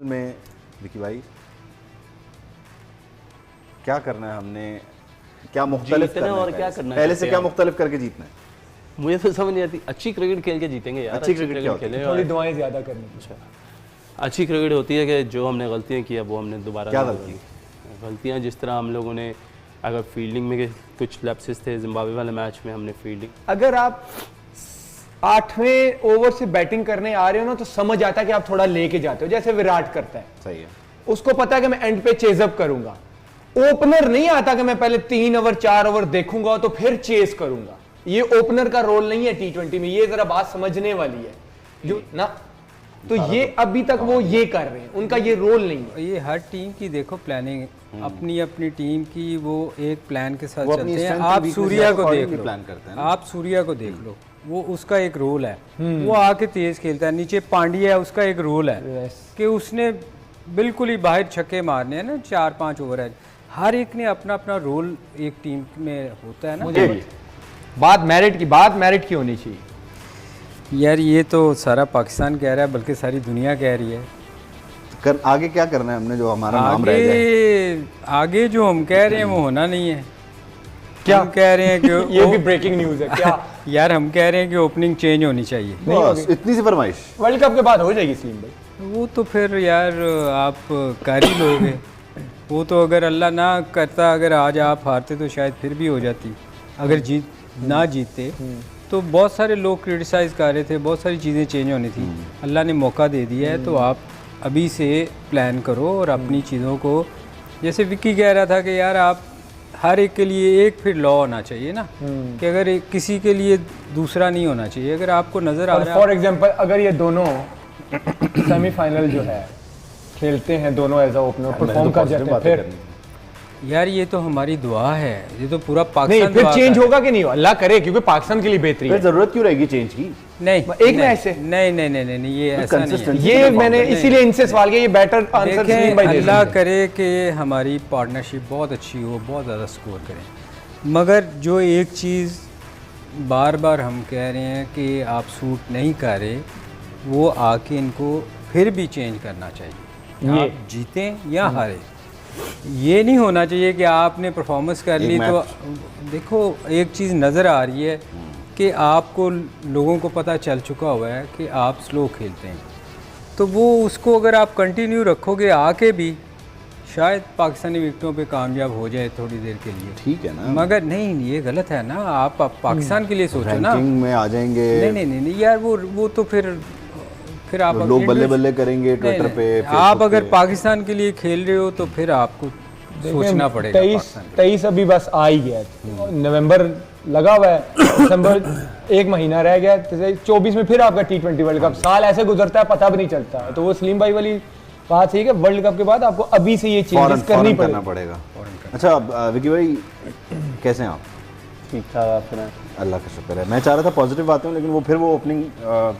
में विकी भाई क्या करना है हमने, क्या मुख्तलिफ करना है और क्या करना है पहले से, क्या मुख्तलिफ करके जीतना है? मुझे तो समझ नहीं आती। अच्छी क्रिकेट खेल के जीतेंगे यार। अच्छी क्रिकेट खेले, थोड़ी दुआएं ज़्यादा करनी। अच्छा, अच्छी क्रिकेट होती है कि जो हमने गलतियाँ की वो हमने दोबारा नहीं की। गलतियाँ जिस तरह हम लोगों ने, अगर फील्डिंग में कुछ लैप्सेस थे जिम्बाब्वे वाले मैच में, हमने फील्डिंग, अगर आप 8वें ओवर से बैटिंग करने आ रहे हो ना तो समझ आता है कि आप थोड़ा लेके जाते हो, जैसे विराट करता है। सही है, उसको पता है कि मैं एंड पे चेजअप करूंगा। ओपनर नहीं आता कि मैं पहले 3 ओवर 4 ओवर देखूंगा तो फिर चेस करूंगा। ये ओपनर का रोल नहीं है T20 में, ये जरा बात समझने वाली है जो ना। तो ये अभी तक वो ये कर रहे हैं, उनका ये रोल नहीं है। ये हर टीम की देखो प्लानिंग, अपनी अपनी टीम की वो एक प्लान के साथ चलते हैं। आप सूर्या को देख लो, प्लान करते हैं, आप सूर्या को देख लो, वो उसका एक रोल है, वो आके तेज खेलता है। नीचे पांड्या है, उसका एक रोल है कि उसने बिल्कुल ही बाहर छक्के मारने हैं ना, 4-5 ओवर है। हर एक ने अपना अपना रोल एक टीम में होता है ना। बात मेरिट की होनी चाहिए यार। ये तो सारा पाकिस्तान कह रहा है, बल्कि सारी दुनिया कह रही है। आगे क्या करना है हमने, जो हमारा नाम रह जाए? आगे जो हम कह रहे हैं वो होना नहीं है। क्या हम कह रहे हैं कि ये भी ब्रेकिंग न्यूज है क्या? यार हम कह रहे हैं कि ओपनिंग चेंज होनी चाहिए। बस इतनी सी फरमाइश वर्ल्ड कप के बाद हो जाएगी सलीम भाई। वो तो फिर यार आप कर ही लोगे। वो तो अगर अल्लाह ना करता, अगर आज आप हारते तो शायद फिर भी हो जाती। अगर ना जीते तो बहुत सारे लोग क्रिटिसाइज़ कर रहे थे, बहुत सारी चीज़ें चेंज होनी थी। अल्लाह ने मौका दे दिया है, तो आप अभी से प्लान करो और अपनी चीज़ों को, जैसे विक्की कह रहा था कि यार आप हर एक के लिए एक फिर लॉ होना चाहिए ना, कि अगर किसी के लिए दूसरा नहीं होना चाहिए। अगर आपको नज़र आ रहा है, फॉर एग्जांपल अगर ये दोनों सेमीफाइनल जो है खेलते हैं, दोनों एज अ ओपनर परफॉर्म कर जाते हैं, फिर यार ये तो हमारी दुआ है, ये तो पूरा पाकिस्तान नहीं, फिर चेंज होगा कि नहीं, अल्लाह करे, क्योंकि पाकिस्तान के लिए बेहतरी है। जरूरत क्यों रहेगी चेंज की? नहीं, एक मैच से नहीं, ये ऐसा नहीं है। ये मैंने इसीलिए इनसे सवाल किया, ये बेटर आंसर सलीम भाई दे देंगे। अल्लाह करे कि हमारी पार्टनरशिप बहुत अच्छी हो, बहुत ज़्यादा स्कोर करें। मगर जो एक चीज़ बार बार हम कह रहे हैं कि आप सूट नहीं कर रहे, वो आके इनको फिर भी चेंज करना चाहिए। आप जीतें या हारें, ये नहीं होना चाहिए कि आपने परफॉर्मेंस कर ली तो देखो एक चीज़ नज़र आ रही है कि आपको, लोगों को पता चल चुका हुआ है कि आप स्लो खेलते हैं, तो वो उसको अगर आप कंटिन्यू रखोगे आके भी, शायद पाकिस्तानी विकेटों पे कामयाब हो जाए थोड़ी देर के लिए, ठीक है ना। मगर नहीं, ये गलत है ना। आप पाकिस्तान के लिए सोचो ना, रैंकिंग में आ जाएंगे। नहीं यार, वो तो फिर आप लोग बल्ले बल्ले करेंगे ट्विटर पे। आप अगर पाकिस्तान के लिए खेल रहे हो तो फिर आपको सोचना पड़ेगा। 23 अभी बस आ ही गया, नवंबर लगा हुआ है, दिसंबर 1 महीना रह गया, 24 में फिर आपका T20 वर्ल्ड कप। साल ऐसे गुजरता है पता भी नहीं चलता। तो वो सलीम भाई वाली बात सही है कि वर्ल्ड कप के बाद आपको अभी से ये चेंजेस करनी पड़ेगा। अच्छा विकी भाई, कैसे हैं आप? ठीक ठाक, आप सुनाएं? अल्लाह का शुक्र है। मैं चाह रहा था पॉजिटिव बातें हो, लेकिन वो फिर वो ओपनिंग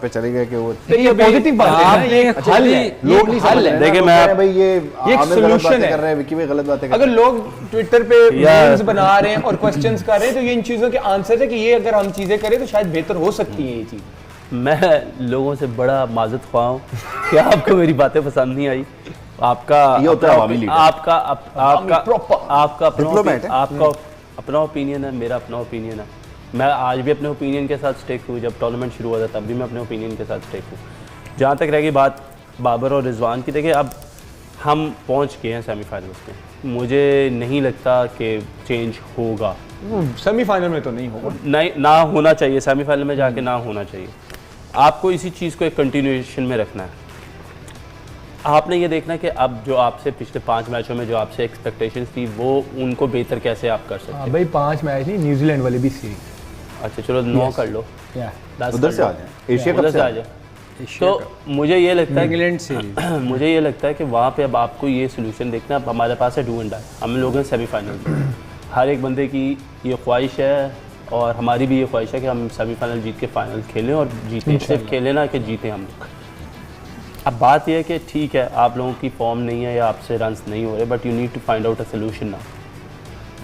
पे चले गए कि वो ये पॉजिटिव बात है, ये हल है, लोग नहीं समझ रहे। देखिए मैं भाई, ये एक सोल्यूशन कर रहे हैं, विकी भाई गलत बातें कर रहे हैं। अगर लोग ट्विटर पे मीम्स बना रहे हैं और क्वेश्चंस कर रहे हैं, तो ये इन चीजों के आंसर है कि ये अगर हम चीजें करें तो शायद बेहतर हो सकती है ये चीज। मैं लोगों से बड़ा माजत ख्वाह हूँ कि आपको मेरी बातें पसंद नहीं आई। आपका अपना ओपिनियन है, मेरा अपना ओपिनियन है। मैं आज भी अपने ओपिनियन के साथ स्टेक हूँ। जब टूर्नामेंट शुरू हुआ था तब भी मैं अपने ओपिनियन के साथ स्टेक हूँ। जहाँ तक रहेगी बात बाबर और रिजवान की, देखिए अब हम पहुँच गए हैं सेमीफाइनल्स में, मुझे नहीं लगता कि चेंज होगा। सेमीफाइनल में तो नहीं होगा, नहीं, ना होना चाहिए, सेमीफाइनल में जाके ना होना चाहिए। आपको इसी चीज़ को एक कंटिन्यूएशन में रखना है। आपने ये देखना कि अब जो आपसे पिछले 5 मैचों में जो आपसे एक्सपेक्टेशंस थी, वो उनको बेहतर कैसे आप कर सकते हैं। भाई 5 मैच नहीं, न्यूजीलैंड वाले भी सीरीज। अच्छा चलो 9 कर लो, 10 उधर से आ जाए, एशिया कप से आ जाए। तो मुझे ये लगता है, इंग्लैंड सीरीज, मुझे ये लगता है कि वहाँ पे अब आपको ये सोल्यूशन देखना। अब हमारे पास है डू एंड डाई, हम लोग हैं सेमीफाइनल। हर एक बंदे की ये ख्वाहिश है और हमारी भी ये ख्वाहिश है कि हम सेमीफाइनल जीत के फाइनल खेलें और जीतें, सिर्फ खेलें ना कि जीतें हम लोग। अब बात यह है कि ठीक है आप लोगों की फॉर्म नहीं है या आपसे रन्स नहीं हो रहे, but you need to find out a solution now.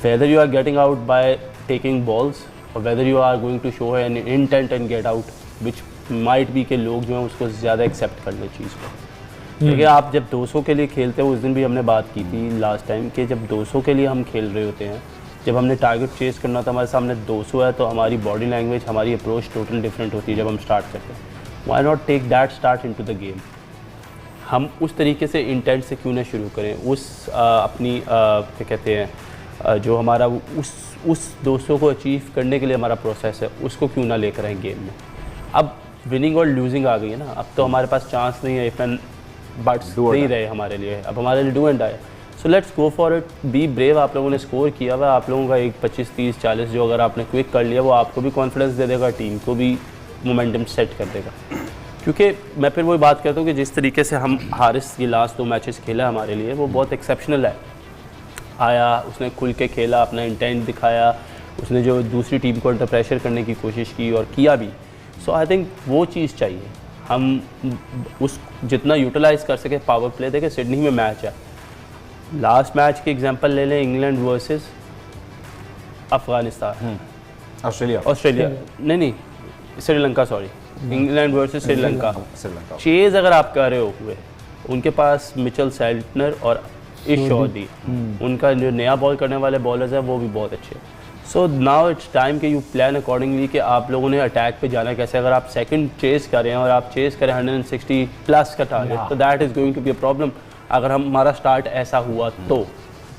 Whether you are getting out by taking balls और whether you are going to show an intent and get out, which might be के लोग जो हैं उसको ज़्यादा accept कर लें चीज़ को। देखिए आप जब 200 के लिए खेलते हो, उस दिन भी हमने बात की थी लास्ट टाइम कि जब 200 के लिए हम खेल रहे होते हैं, जब हमने टारगेट चेस करना था, हमारे सामने 200 है, तो हमारी बॉडी लैंग्वेज, हमारी अप्रोच टोटल डिफरेंट होती है जब हम स्टार्ट करते हैं। Why not take that start into the game. हम उस तरीके से इंटेंट से क्यों ना शुरू करें, उस अपनी क्या कहते हैं जो हमारा उस 200 को अचीव करने के लिए हमारा प्रोसेस है, उसको क्यों ना लेकर आए गेम में। अब विनिंग और लूजिंग आ गई है ना, अब तो हमारे पास चांस नहीं है, इफ एंड बट्स नहीं रहे हमारे लिए, अब हमारे लिए do and die. So let's go for it, be brave. आप लोगों ने स्कोर किया हुआ, आप लोगों का एक 25, 30, 40 जो अगर आपने क्विक कर लिया, वो आपको भी कॉन्फिडेंस दे देगा, टीम को भी मोमेंटम सेट कर देगा। क्योंकि मैं फिर वही बात करता हूँ कि जिस तरीके से हम हारिस ये लास्ट 2 मैचेस खेला हमारे लिए, वो बहुत एक्सेप्शनल है। आया, उसने खुल के खेला, अपना इंटेंट दिखाया, उसने जो दूसरी टीम को अंडर प्रेशर करने की कोशिश की और किया भी। सो आई थिंक वो चीज़ चाहिए, हम उस जितना यूटिलाइज़ कर सके पावर प्ले। देखें सिडनी में मैच है, लास्ट मैच की एग्जांपल ले लें, इंग्लैंड वर्सेस अफ़गानिस्तान, ऑस्ट्रेलिया नहीं Sri Lanka, sorry, England versus Sri Lanka. Chase अगर आप कर रहे हो हुए, उनके पास मिचेल सेल्टनर और इश चौधरी, उनका जो नया बॉल करने वाले बॉलर्स हैं वो भी बहुत अच्छे। सो नाउ इट्स टाइम कि यू प्लान अकॉर्डिंगली कि आप लोगों ने अटैक पे जाना कैसे। अगर आप सेकंड चेस कर रहे हैं और आप चेस करें 160 प्लस का टारगेट, तो that is going to be a problem अगर हमारा स्टार्ट ऐसा हुआ तो।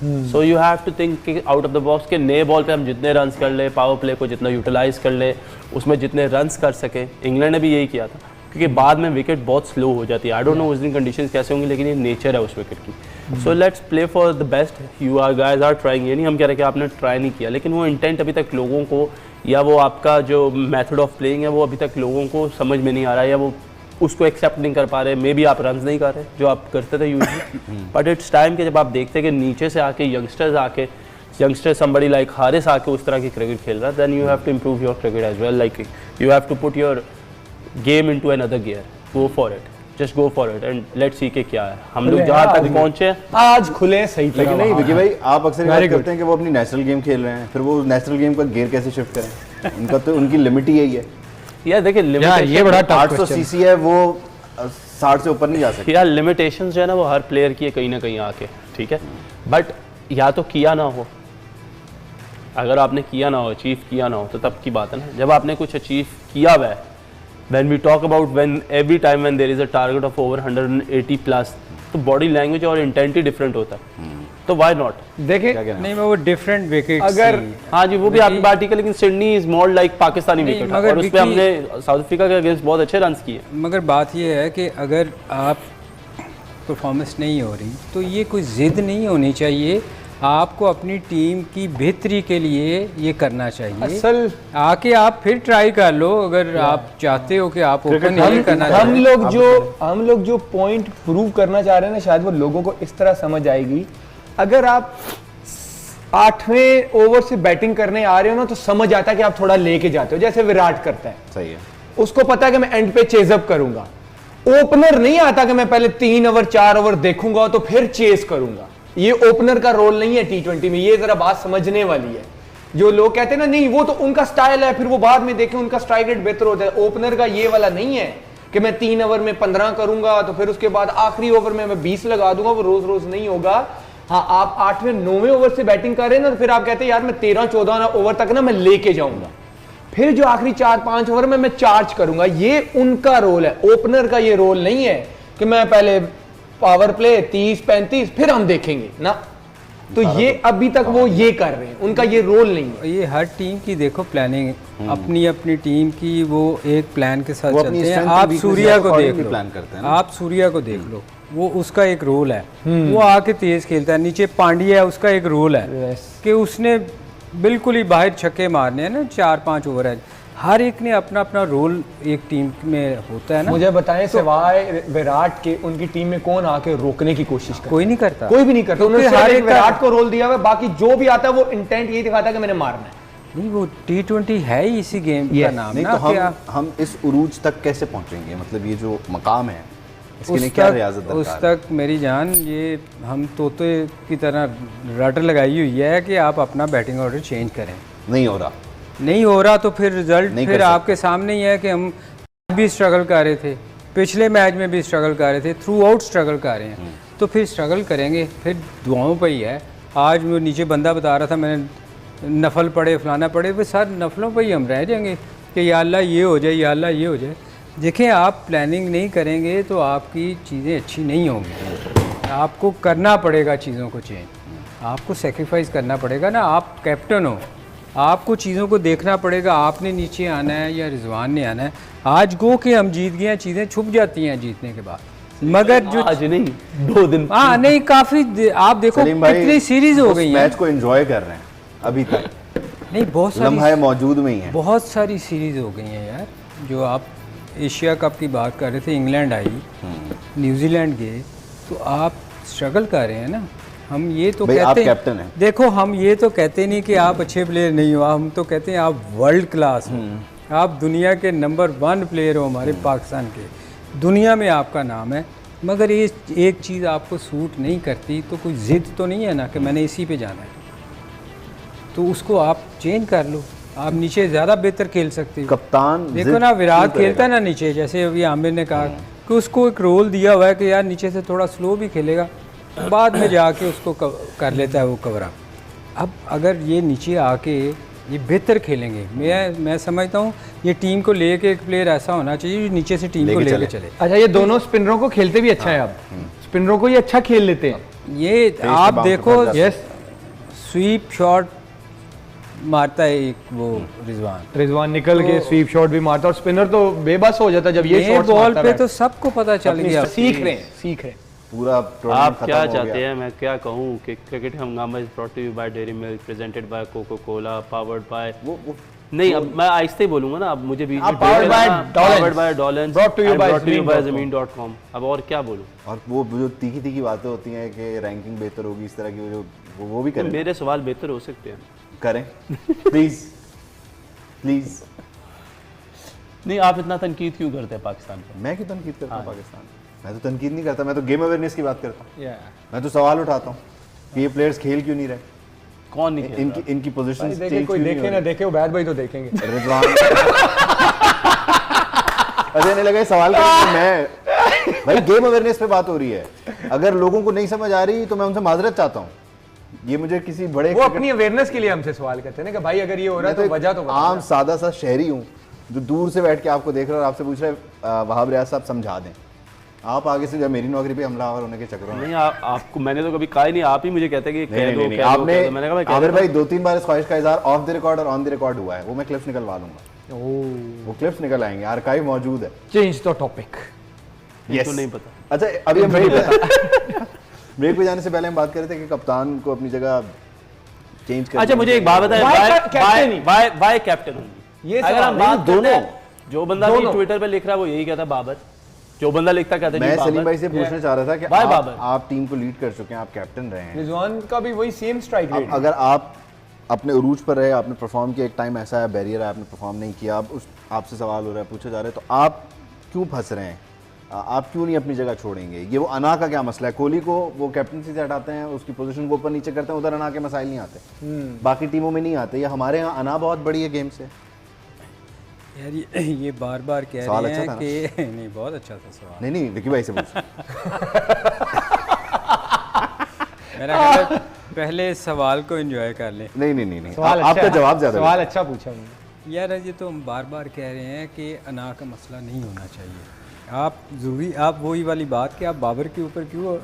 So you have to think out of the box के नए बॉल पे हम जितने रन्स कर ले, पावर प्ले को जितना यूटिलाइज़ कर ले, उसमें जितने रन्स कर सके। इंग्लैंड ने भी यही किया था, क्योंकि बाद में विकेट बहुत स्लो हो जाती है। आई डोंट नो उस दिन कंडीशंस कैसे होंगी, लेकिन ये नेचर है उस विकेट की। So let's play for the best, you are guys are trying. ये नहीं हम कह रहे कि आपने ट्राई नहीं किया, लेकिन वो इंटेंट अभी तक लोगों को, या वो आपका जो मेथड ऑफ प्लेइंग है वो अभी तक लोगों को समझ में नहीं आ रहा है, या वो उसको एक्सेप्ट नहीं कर पा रहे। मे बी आप रन्स नहीं कर रहे जो आप करते थे यूजली, बट इट्स टाइम कि जब आप देखते हैं कि नीचे से आके यंगस्टर समबडी लाइक हारिस आके उस तरह की क्रिकेट खेल रहा है, then you have to improve your cricket as well. Like you have to put your game into another gear, go for it, just go for it and let's see के क्या है। हम लोग जहाँ तक पहुँचे आज खुले सही लेकिन नहीं विकी भाई, आप अक्सर ये बात करते हैं कि वो अपनी नेशनल गेम खेल रहे हैं, फिर वो नेशनल गेम का गियर कैसे शिफ्ट करें? उनका तो उनकी लिमिट ही यही है यार। देखिए ये बड़ा 800 सीसी है, वो 60 से ऊपर नहीं जा सकते यार। लिमिटेशंस जो है ना वो हर प्लेयर की है कहीं ना कहीं आके, ठीक है, बट या तो किया ना हो, अगर आपने किया ना हो, अचीव किया ना हो, तो तब की बात है ना। जब आपने कुछ अचीव किया हुआ है, when we talk about when every time when there is a target of over 180 plus, तो बॉडी लैंग्वेज और इंटेंट ही डिफरेंट होता है, तो व्हाई नॉट। देखें नहीं वो डिफरेंट विकेट अगर हाँ जी वो भी आपकी बात ठीक है, लेकिन Sydney is more like Pakistani wicket, और उस पे हमने साउथ अफ्रीका के अगेंस्ट बहुत अच्छे रन्स किए। मगर बात ये है कि अगर आप परफॉर्मेंस नहीं हो रही तो ये कोई ज़िद नहीं होनी चाहिए, आपको अपनी टीम की बेहतरी के लिए ये करना चाहिए। असल आके आप फिर ट्राई कर लो, अगर आप चाहते हो कि आप ओपन नहीं करना हम लोग जो पॉइंट प्रूव करना चाह रहे हैं ना, शायद वो लोगों को इस तरह समझ आएगी। अगर आप 8वें ओवर से बैटिंग करने आ रहे हो ना, तो समझ आता है कि आप थोड़ा लेके जाते हो, जैसे विराट करता है। सही है, उसको पता है कि मैं एंड पे चेजअप करूंगा। ओपनर नहीं आता कि मैं पहले 3 ओवर 4 ओवर देखूंगा तो फिर चेस करूंगा। ये ओपनर का रोल नहीं है T20 में, ये जरा बात समझने वाली है। जो लोग कहते हैं ना नहीं वो तो उनका स्टाइल है, फिर वो बाद में देखें उनका स्ट्राइक रेट बेहतर होता है। ओपनर का ये वाला नहीं है कि मैं 3 ओवर में 15 करूंगा तो फिर उसके बाद आखिरी ओवर में मैं 20 लगा दूंगा, वो रोज रोज नहीं होगा। हाँ, आप 8वें 9वें ओवर से बैटिंग कर रहे हैं ना, तो फिर आप कहते हैं यार मैं 13-14 ओवर तक ना मैं लेके जाऊंगा, फिर जो आखिरी 4-5 ओवर में मैं चार्ज करूंगा। ये उनका रोल है, ओपनर का ये रोल नहीं है कि मैं पहले पावर प्ले 30-35 फिर हम देखेंगे ना। तो ये अभी तक वो ये कर रहे हैं, उनका ये रोल नहीं है। ये हर टीम की देखो प्लानिंग, अपनी अपनी टीम की वो एक प्लान के साथ चलते हैं। आप सूर्या को देख लो, प्लान करते हैं, आप सूर्या को देख लो, वो उसका एक रोल है, वो आके तेज खेलता है। नीचे पांड्या है, उसका एक रोल है कि उसने बिल्कुल ही बाहर छक्के मारने हैं ना, 4-5 ओवर है। हर एक ने अपना अपना रोल एक टीम में होता है ना। मुझे बताएं सिवाय विराट के उनकी टीम में कौन आके रोकने की कोशिश करता? कोई नहीं करता, कोई भी नहीं करता। उन्होंने हर एक विराट को रोल दिया हुआ है, बाकी जो भी आता है वो इंटेंट यही दिखाता है कि मैंने मारना है। नहीं वो T20 है ही इसी गेम का नाम नहीं ना। तो हम इस उरूज तक कैसे पहुंचेंगे? मतलब ये जो मकाम है इसके लिए क्या रियाजत दरकार उस तक मेरी जान, ये हम तोते की तरह रट लगाई हुई है कि आप अपना बैटिंग ऑर्डर चेंज करें। नहीं हो रहा तो फिर रिजल्ट फिर आपके सामने ही है कि हम भी स्ट्रगल कर रहे थे, पिछले मैच में भी स्ट्रगल कर रहे थे, थ्रू आउट स्ट्रगल कर रहे हैं, तो फिर स्ट्रगल करेंगे, फिर दुआओं पे ही है। आज वो नीचे बंदा बता रहा था, मैंने नफल पढ़े फलाना पढ़े, वो सर नफलों पे ही हम रह जाएंगे कि या अल्लाह ये हो जाए, या अल्लाह ये हो जाए। देखें, आप प्लानिंग नहीं करेंगे तो आपकी चीज़ें अच्छी नहीं होंगी। आपको करना पड़ेगा चीज़ों को चेंज, आपको सेक्रीफाइस करना पड़ेगा ना। आप कैप्टन हो, आपको चीज़ों को देखना पड़ेगा। आपने नीचे आना है या रिजवान ने आना है। आज गो के हम जीत गए हैं, चीज़ें छुप जाती हैं जीतने के बाद, मगर जो आज नहीं 2 दिन हाँ नहीं काफ़ी आप देखो कितनी सीरीज़ हो गई हैं। मैच को एंजॉय कर रहे हैं अभी तक, नहीं बहुत लम्हा सारी मौजूद में ही है। बहुत सारी सीरीज़ हो गई हैं यार। जो आप एशिया कप की बात कर रहे थे, इंग्लैंड आई, न्यूजीलैंड गए, तो आप स्ट्रगल कर रहे हैं ना। हम ये तो भाई, आप कहते कैप्टन हैं। देखो हम ये तो कहते नहीं कि आप अच्छे प्लेयर नहीं हो, हम तो कहते हैं आप वर्ल्ड क्लास हो, आप दुनिया के नंबर 1 प्लेयर हो हमारे पाकिस्तान के, दुनिया में आपका नाम है। मगर ये एक चीज़ आपको सूट नहीं करती तो कोई ज़िद तो नहीं है ना कि मैंने इसी पे जाना है, तो उसको आप चेंज कर लो। आप नीचे ज़्यादा बेहतर खेल सकते हो। कप्तान देखो ना, विराट खेलता है ना नीचे, जैसे अभी आमिर ने कहा कि उसको एक रोल दिया हुआ है कि यार नीचे से थोड़ा स्लो भी खेलेगा, बाद में जाके उसको कर लेता है वो कवर अप। अब अगर ये नीचे आके ये बेहतर खेलेंगे, मैं समझता हूँ ये टीम को लेके एक प्लेयर ऐसा होना चाहिए जो नीचे से टीम को लेके चले। अच्छा, ये दोनों स्पिनरों को खेलते भी अच्छा है। अब स्पिनरों को ये अच्छा खेल लेते हैं। ये आप देखो, यस, स्वीप शॉट मारता है एक वो रिजवान निकल के स्वीप शॉट भी मारता है, और स्पिनर तो बेबस हो जाता है जब ये शॉट्स बॉल मारता पे है। तो सबको पता चल गया। सीख रहे हैं। पूरा आप टूर्नामेंट क्या खत्म हो चाहते गया। हैं मैं क्या कहूँ कि cricket Hangama is brought to you by Dairy Milk, presented by Coca Cola, powered by नहीं, अब मैं आहिस्ते ही बोलूंगा ना, अब मुझे भी powered by Dawlance, Brought to you by ज़मीन.com। अब और क्या बोलूं। और वो जो तीखी तीखी बातें होती हैं कि रैंकिंग बेहतर होगी, इस तरह की वो भी करें। मेरे सवाल बेहतर हो सकते हैं। करें प्लीज प्लीज। नहीं, आप इतना तनकीद क्यों करते हैं पाकिस्तान पर? मैं क्यों तनकीद करता हूँ पाकिस्तान? मैं तो तनकीद नहीं करता, मैं तो गेम अवेयरनेस की बात करता हूँ। मैं तो सवाल उठाता हूँ कि ये प्लेयर्स खेल क्यों नहीं रहे, कौन नहीं खेल रहा? इनकी पोजीशन देखे, कोई देखे ना देखे, उबैद भाई तो देखेंगे। रिजवान अरे नहीं लगा ये सवाल करेंगे मैं। भाई गेम अवेयरनेस पे बात हो रही है, अगर लोगों को नहीं समझ आ रही तो मैं उनसे माजरत चाहता हूँ। ये मुझे किसी बड़े वो अपनी अवेयरनेस के लिए हमसे सवाल करते हैं ना कि भाई अगर ये हो रहा है तो वजह तो बता। आम सादा सा शहरी हूँ जो दूर से बैठ के आपको देख रहा है और आपसे पूछ रहा है वहाब रियाज साहब समझा दें। आप आगे से जब मेरी नौकरी पे हमलावर होने के चक्कर में। नहीं, आपको मैंने तो कभी कहा ही नहीं, आप ही मुझे कहते हैं कि कह दो, आपने मैंने कहा मैं कह आमिर देता भाई 2-3 बार इस ख्वाहिश का इजहार ऑफ द रिकॉर्ड और ऑन द रिकॉर्ड हुआ है, वो मैं क्लिप्स निकलवा लूंगा। वो क्लिप्स निकल आएंगे, आर्काइव मौजूद है। Change the topic. हूं। तो नहीं पता। अच्छा, अभी हम ब्रेक पे जाने से पहले हम बात कर रहे थे कि कप्तान को अपनी जगह चेंज कर। अच्छा, मुझे एक बात बताएं, वाई कैप्टन होंगी? ये अगर हम सवाल बात दोनों, जो बंदा भी ट्विटर पे लिख रहा है वो यही कहता है बाबर, जो बंदा लिखता कहता है मैं जी सलीम भाई बाबर। से पूछना चाह रहा था कि Why बाबर? आप टीम को लीड कर चुके हैं, आप कैप्टन रहे हैं, रिजवान का भी वही सेम स्ट्राइक रेट। अब अगर आप अपने उरूज पर रहे, आपने परफॉर्म किया, एक टाइम ऐसा है बैरियर है, आपने परफॉर्म नहीं किया, अब उस आपसे सवाल हो रहा है, पूछे जा रहे हैं, तो आप क्यों फंस रहे हैं? आप क्यों नहीं अपनी जगह छोड़ेंगे? ये वो अना का क्या मसला है? कोहली को वो कैप्टनसी से हटाते हैं, उसकी पोजीशन को ऊपर नीचे करते हैं, उधर अना के मसाइल नहीं आते, बाकी टीमों में नहीं आते। ये हमारे यहाँ अना बहुत बड़ी है गेम से। यार ये बार बार कह सवाल रहे अच्छा हैं कि नहीं, बहुत अच्छा था सवाल। नहीं विकी भाई से पूछ। मेरा ख्याल है पहले इस सवाल को एंजॉय कर लें। नहीं सवाल आपका जवाब ज्यादा सवाल अच्छा पूछा मैंने। यार ये तो हम बार बार कह रहे हैं कि अना का मसला नहीं होना चाहिए। आप जरूरी आप वही वाली बात कि आप बाबर के ऊपर क्यों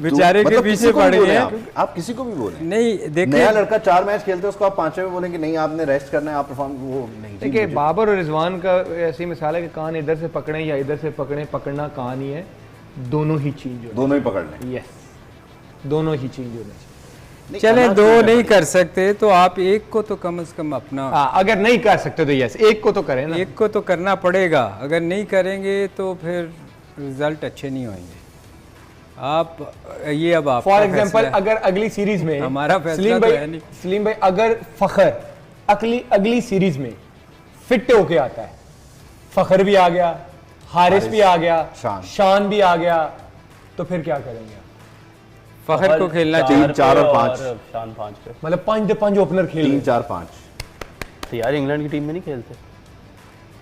बेचारे के पीछे पड़ गए हैं। आप किसी को भी बोलें, नहीं देखिए, नया लड़का 4 मैच खेलते हैं, उसको आप 5वें में बोलेंगे नहीं आपने रेस्ट करना है, आप परफॉर्म, वो नहीं। देखिए, बाबर और रिजवान का ऐसी मिसाल है कि कान इधर से पकड़े या इधर से पकड़े, पकड़ना कान ही है, दोनों ही चेंज हो। दोनों ही पकड़ लें। यस, दोनों ही चेंज होने चाहिए। चले दो नहीं कर सकते तो आप एक को तो कम से कम अपना, अगर नहीं कर सकते तो यस, एक को तो करें ना। एक को तो करना पड़ेगा। अगर नहीं करेंगे तो फिर रिजल्ट अच्छे नहीं होंगे। आप ये अब आप फॉर एग्जांपल अगर अगली सीरीज में हमारा फैसला तो है नहीं। सलीम भाई अगर फखर अगली सीरीज में फिट होके आता है, फखर भी आ गया, हारिस भी आ गया, शान भी आ गया, तो फिर क्या करेंगे? फखर को खेलना 3, 4 और 5, शान 5 पे, मतलब 5 ओपनर खेल 3, 4, 5। तो यार इंग्लैंड की टीम में नहीं खेलते।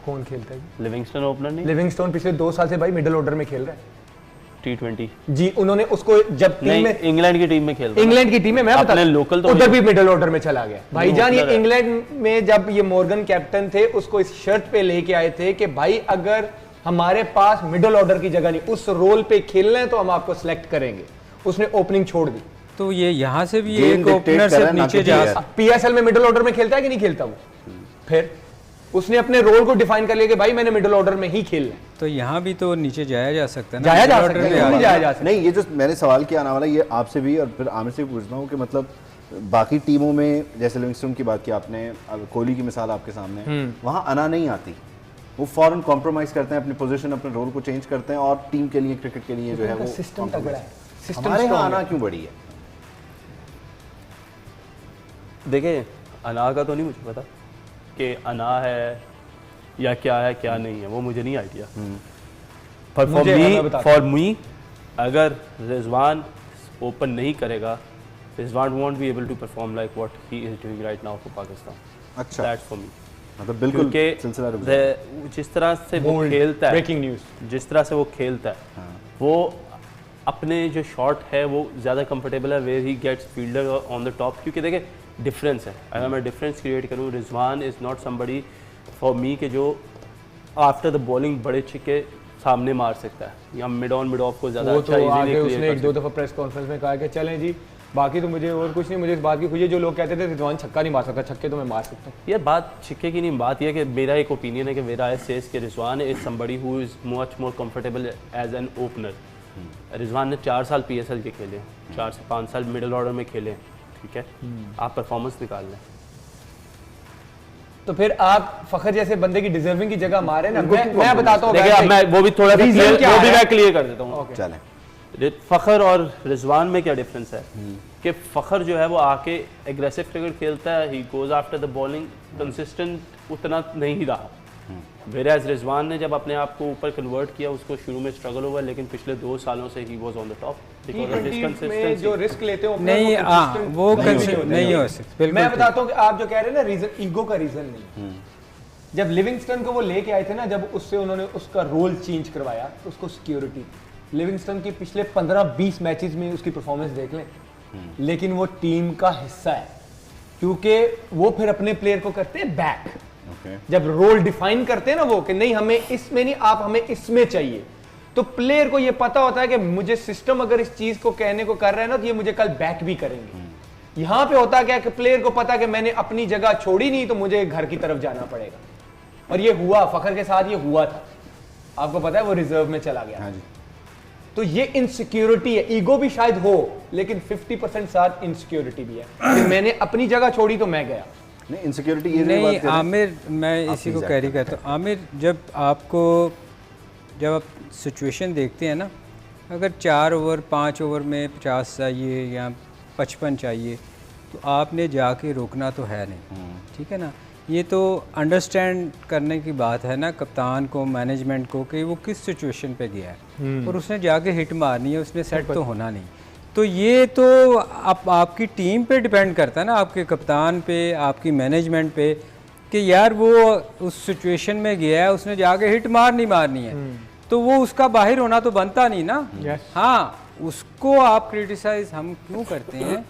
कौन खेलता है? लिविंगस्टन ओपनर नहीं, लिविंगस्टोन पिछले 2 साल से भाई मिडिल ऑर्डर में खेल रहा है। T20 जी, उन्होंने उसको जब टीम नहीं, में, इंग्लैंड की टीम में खेलता है। इंग्लैंड की टीम में, मैं अपने बता लोकल तो उधर भी मिडिल ऑर्डर में चला गया भाईजान। ये ओपनर है। इंग्लैंड में जब ये मॉर्गन कैप्टन थे, उसको इस शर्त पे लेके आए थे कि भाई अगर हमारे पास मिडिल ऑर्डर की जगह नहीं, उस रोल पे खेलना है तो हम आपको सिलेक्ट करेंगे। उसने ओपनिंग छोड़ दी। तो ये यहाँ से भी Game एक dictate ओपनर कर रहा से है, ना नीचे कि जा player। पीएसएल में मिडिल ऑर्डर में खेलता है कि नहीं खेलता वो? फिर उसने अपने रोल को डिफाइन कर लिया कि भाई मैंने मिडिल ऑर्डर में ही खेलना है। तो यहाँ भी तो नीचे जाया जा सकता है ना, जाया जा middle सकता order है, में क्यों नहीं आ- जाया जा सकता? नहीं, ये जो मैंने सवाल किया आने वाला, ये आपसे भी और फिर आमिर से भी पूछता हूँ कि मतलब बाकी टीमों में, जैसे लिविंगस्टन की बात की आपने, अब कोहली की मिसाल आपके सामने है, वहाँ अना नहीं आती। वो फौरन कॉम्प्रोमाइज करते हैं, अपनी पोजीशन, अपने रोल को चेंज करते हैं और टीम के लिए, क्रिकेट के लिए जो है वो सिस्टम compromise तगड़ा है, करते हैं। सिस्टम हमारे यहाँ strong आना है। क्यों बड़ी है? देखिए, अना का तो नहीं मुझे पता कि अना है या क्या है क्या नहीं है, वो मुझे नहीं आइडिया। पर मुझे है, मैं बताता फॉर मी अगर रिजवान ओपन नहीं करेगा, Rizwan won't be able to perform like what he is doing right now for Pakistan. अच्छा, दैट्स फॉर मी। मतलब बिल्कुल क्योंकि सिलसिला रुक जाएगा। जिस तरह से वो Bold, खेलता है, breaking news। जिस तरह से वो खेलता है, वो अपने जो शॉट है वो ज़्यादा कंफर्टेबल है where he gets fielder on the top. क्योंकि देखिए डिफरेंस है, अगर मैं डिफरेंस क्रिएट करूँ, Rizwan is not somebody for me के जो आफ्टर द बॉलिंग बड़े छिक्के सामने मार सकता है या मिड ऑन मिड ऑफ को ज़्यादा वो अच्छा तो आगे इजीली उसने 1-2 दफा प्रेस कॉन्फ्रेंस में कहा कि चलें जी, बाकी तो मुझे और कुछ नहीं, मुझे इस बात की खुशी है जो लोग कहते थे रिजवान छक्का नहीं मार सकता, छक्के तो मैं मार सकता हूँ। ये बात छिक्के की नहीं, बात यह है कि मेरा एक ओपिनियन है कि मेरा आई सेज कि Rizwan is somebody who is much more comfortable as an opener. रिजवान ने 4 साल पीएसएल के खेले, 4 से 5 साल मिडिल ऑर्डर में खेले, ठीक है, आप परफॉर्मेंस निकाल लें। तो फिर आप फखर जैसे बंदे की डिजर्विंग की जगह मारे ना। मैं बताता हूँ देखिए, अब मैं वो भी थोड़ा सा Reason clear- क्या वो भी है? मैं क्लियर कर देता हूँ। चलें, फ़खर और रिजवान में क्या डिफरेंस है कि फ़खर जो है वो आके एग्रेसिव क्रिकेट खेलता है, he goes after the bowling, consistent उतना नहीं रहा। वेराज रिजवान ने जब अपने आप को ऊपर कन्वर्ट किया, उसको शुरू में स्ट्रगल हुआ, लेकिन पिछले 2 सालों से he was on the top because of this में जो कंसिस्टेंसी। रिस्क लेते हो नहीं, वो नहीं हो सकता, बिल्कुल मैं ठीक। बताता हूँ कि आप जो कह रहे हैं ना, रीजन ईगो का रीजन नहीं। जब लिविंगस्टन को वो लेके आए थे ना, जब उससे उन्होंने उसका रोल चेंज करवाया तो उसको सिक्योरिटी। लिविंगस्टन की पिछले 15-20 मैचेस में उसकी परफॉर्मेंस देख लें, लेकिन वो टीम का हिस्सा है क्योंकि वो फिर अपने प्लेयर को करते हैं बैक। जब रोल डिफाइन करते हैं ना वो कि नहीं हमें इसमें नहीं, आप हमें इसमें चाहिए, तो प्लेयर को ये पता होता है कि मुझे सिस्टम अगर इस चीज को कहने को कर रहा है ना, तो ये मुझे कल बैक भी करेंगे। यहां पे होता क्या कि प्लेयर को पता कि मैंने अपनी जगह छोड़ी नहीं तो मुझे घर की तरफ जाना पड़ेगा। और ये हुआ फखर के साथ, ये हुआ था, आपको पता है वो रिजर्व में चला गया। हाँ जी। तो ये इनसिक्योरिटी है, ईगो भी शायद हो लेकिन 50% साथ इनसिक्योरिटी भी है कि मैंने अपनी जगह छोड़ी तो मैं गया। नहीं, इनसिक्योरिटी ये नहीं बात कर रहे हैं। आमिर, मैं इसी को exact कैरी करता हूँ। आमिर, जब आप सिचुएशन देखते हैं ना, अगर 4 ओवर 5 ओवर में 50 चाहिए या 55 चाहिए, तो आपने जाके रोकना तो है नहीं, ठीक है ना। ये तो अंडरस्टैंड करने की बात है ना कप्तान को, मैनेजमेंट को, कि वो किस सिचुएशन पे गया है और उसने जाके हिट मारनी है, उसने सेट तो होना नहीं। तो ये तो आपकी टीम पे डिपेंड करता है ना, आपके कप्तान पे, आपकी मैनेजमेंट पे, कि यार वो उस सिचुएशन में गया है, उसने जाके हिट मारनी है, तो वो उसका बाहर होना तो बनता नहीं ना। हाँ, उसको आप क्रिटिसाइज हम क्यों करते हैं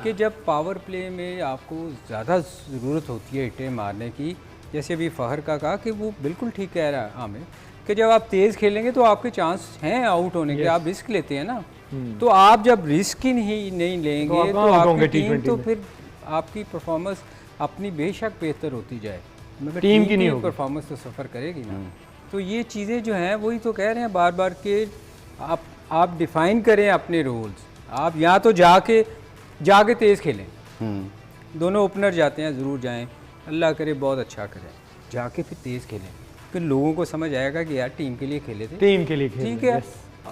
कि जब पावर प्ले में आपको ज़्यादा ज़रूरत होती है हिटें मारने की, जैसे अभी फ़हर का कहा कि वो बिल्कुल ठीक कह रहा है आमिर, कि जब आप तेज़ खेलेंगे तो आपके चांस हैं आउट होने के, आप रिस्क लेते हैं ना। तो आप जब रिस्क ही नहीं लेंगे तो आपकी टीम, तो फिर आपकी परफॉर्मेंस अपनी बेशक बेहतर होती जाए, मगर टीम की नहीं परफॉर्मेंस तो सफ़र करेगी ना। तो ये चीज़ें जो हैं वही तो कह रहे हैं बार बार के आप डिफ़ाइन करें अपने रूल्स। आप या तो जाके तेज़ खेलें, दोनों ओपनर जाते हैं, ज़रूर जाएं, अल्लाह करे बहुत अच्छा करें, जाके फिर तेज़ खेलें, फिर लोगों को समझ आएगा कि यार टीम के लिए खेले थे, टीम के लिए ठीक है,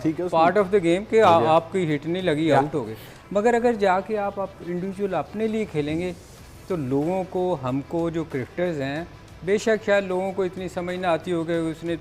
ठीक है, पार्ट ऑफ द गेम के आपकी हिट नहीं लगी, आउट हो गए। मगर अगर जाके आप इंडिविजुअल अपने लिए खेलेंगे तो लोगों को, हमको जो क्रिकेटर्स हैं, बेशक शायद लोगों को इतनी समझ ना आती होगी, उसने